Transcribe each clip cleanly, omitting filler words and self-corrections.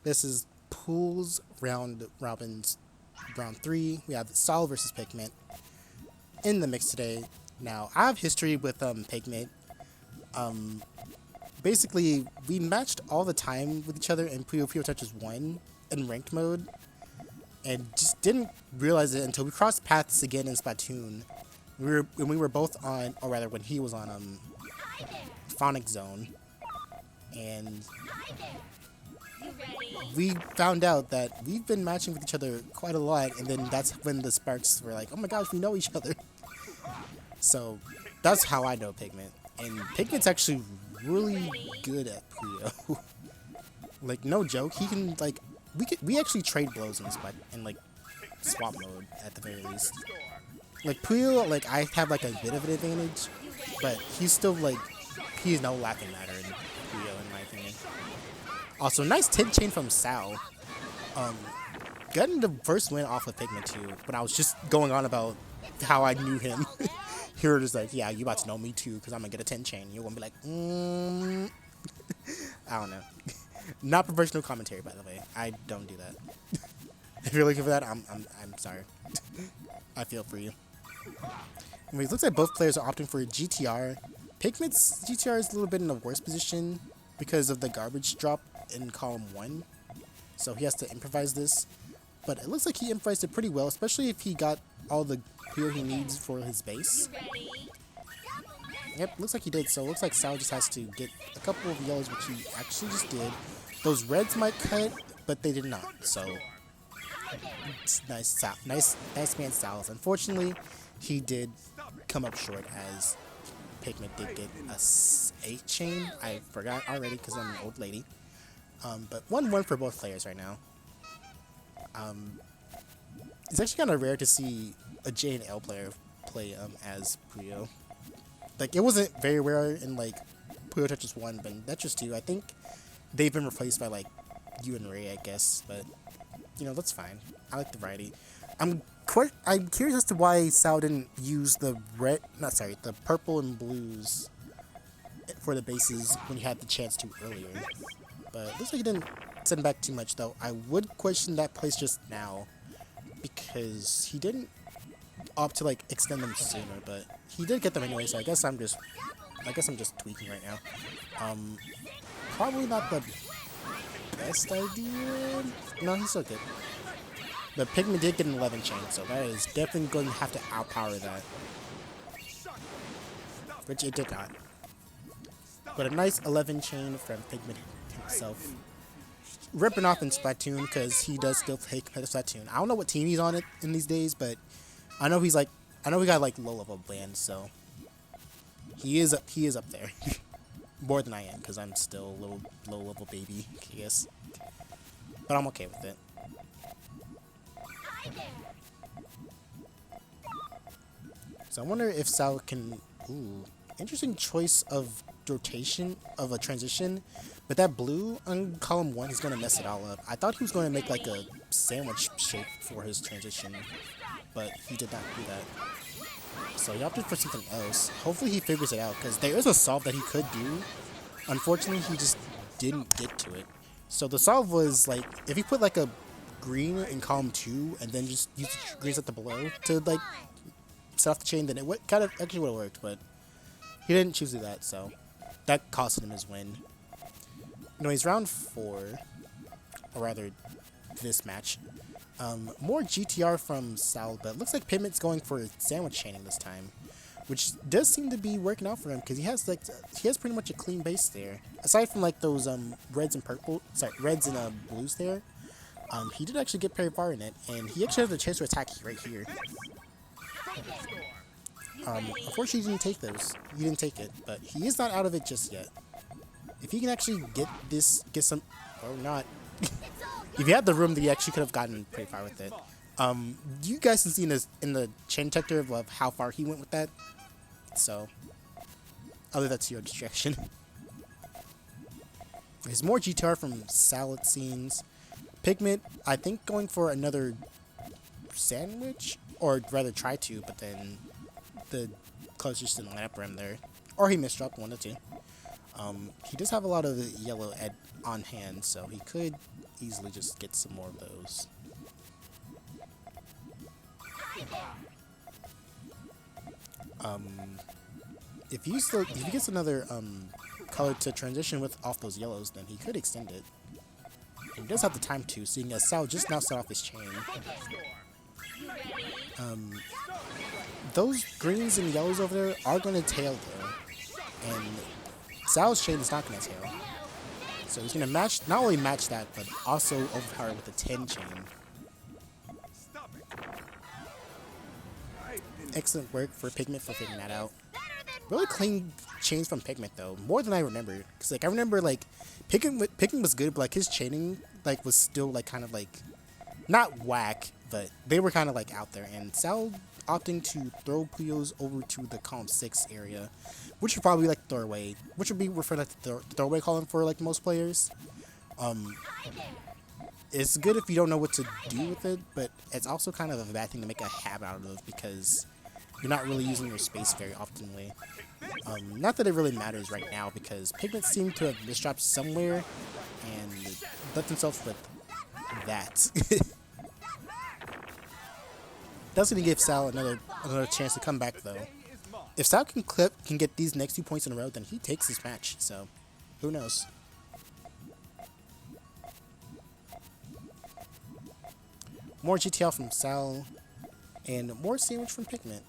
This is pools round robins round 3. We have Saul versus Pygment in the mix today. Now I have history with Pygment. Um, Basically we matched all the time with each other in Puyo Puyo Touches 1 in ranked mode, and just didn't realize it until we crossed paths again in Splatoon. We were both on, or rather when he was on Phonic Zone, and we found out that we've been matching with each other quite a lot, and then that's when the sparks were like, oh my gosh, we know each other. So that's how I know Pygment. And Pygment's actually really good at Puyo. Like, no joke, he can, like, we actually trade blows in like swap mode at the very least. Like Puyo, like I have like a bit of an advantage, but he's still like, he's no laughing matter in Puyo in my opinion. Also, nice tip chain from Saul. Getting the first win off of Pygment too, when I was just going on about how I knew him. He was just like, yeah, you about to know me too, because I'm gonna get a 10 chain. You're gonna be like, I don't know. Not professional commentary, by the way. I don't do that. If you're looking for that, I'm sorry. I feel for you. Anyways, looks like both players are opting for a GTR. Pygment's GTR is a little bit in a worse position because of the garbage drop in column 1. So he has to improvise this. But it looks like he improvised it pretty well, especially if he got all the Puyo he needs for his base. Yep, looks like he did. So it looks like Saul just has to get a couple of yellows, which he actually just did. Those reds might cut, but they did not. So it's nice man Saul. Unfortunately, he did come up short as Pygment did get a 8 chain. I forgot already because I'm an old lady. But 1-1 for both players right now. It's actually kind of rare to see a J and L player play as Puyo. Like, it wasn't very rare in like Puyo Touches 1, but in Tetris 2, I think they've been replaced by like you and Ray, I guess. But you know, that's fine. I like the variety. I'm curious as to why Saul didn't use the the purple and blues for the bases when he had the chance to earlier. But it looks like he didn't send back too much though. I would question that place just now because he didn't opt to like extend them sooner, but he did get them anyway. So I guess I'm just tweaking right now. Probably not the best idea. No, he's still good. But Pygment did get an 11 chain, so that is definitely going to have to outpower that, which it did not. But a nice 11 chain from Pygment himself. Ripping off in Splatoon because he does still play competitive Splatoon. I don't know what team he's on it in these days, but I know he got like low level bands, so he is up there. More than I am because I'm still a little low level baby, I guess. But I'm okay with it. So I wonder if Saul can. Ooh, interesting choice of rotation of a transition. But that blue on column 1 is going to mess it all up. I thought he was going to make like a sandwich shape for his transition, but he did not do that. So he opted for something else. Hopefully he figures it out, because there is a solve that he could do. Unfortunately, he just didn't get to it. So the solve was like, if he put like a green in column 2 and then just use the greens at the below to like set off the chain, then it kind of actually would have worked, but he didn't choose to do that, so that cost him his win. Anyways, round 4, or rather this match. More GTR from Saul, but it looks like Pygment's going for sandwich chaining this time, which does seem to be working out for him because he has pretty much a clean base there. Aside from like those reds and blues there, he did actually get very far in it, and he actually has a chance to attack right here. Unfortunately, he didn't take those. He didn't take it, but he is not out of it just yet. If he can actually get some, or not. If he had the room, he actually could have gotten pretty far with it. You guys can see in the chain detector of how far he went with that. So, I'll leave that to your distraction. There's more GTR from Saul, it seems. Pygment, I think, going for another sandwich, or rather try to, but then the colors just didn't line up for him there. Or he misdropped, one of the two. He does have a lot of yellow on hand, so he could easily just get some more of those. If he gets another color to transition with off those yellows, then he could extend it. And he does have the time to, seeing as Saul just now set off his chain. Those greens and yellows over there are going to tail though, and Sal's chain is not going to tail. So he's going to not only match that, but also overpower with a 10 chain. Excellent work for Pygment for figuring that out. Really clean chains from Pygment though, more than I remember. Cause like I remember like Pygment was good, but like his chaining like was still like kind of like not whack, but they were kind of like out there. And Saul opting to throw Puyo's over to the column 6 area, which would probably be like throwaway, which would be referred to the throwaway column for like most players. It's good if you don't know what to do with it, but it's also kind of a bad thing to make a habit out of because you're not really using your space very oftenly. Not that it really matters right now because Pygment seemed to have misdropped somewhere and left himself with that. That's going to give Saul another chance to come back though. If Saul can get these next 2 points in a row, then he takes this match. So, who knows? More GTL from Saul, and more sandwich from Pygment.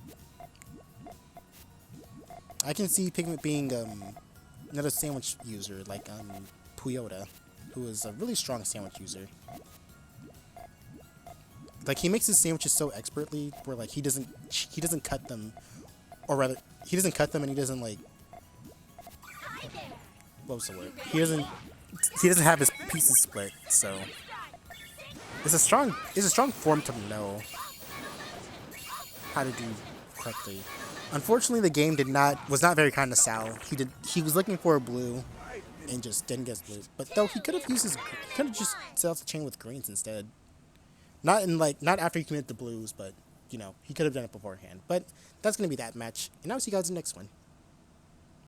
I can see Pygment being another sandwich user like Puyo, who is a really strong sandwich user. Like he makes his sandwiches so expertly, where like he doesn't cut them, or rather he doesn't cut them, and he doesn't like what was the word? He doesn't have his pieces split. So it's a strong form to know how to do correctly. Unfortunately, the game was not very kind to Saul. He was looking for a blue and just didn't get his blue. But though he could have just set off the chain with greens instead. Not after he committed the blues, but you know, he could have done it beforehand. But that's gonna be that match. And I'll see you guys in the next one.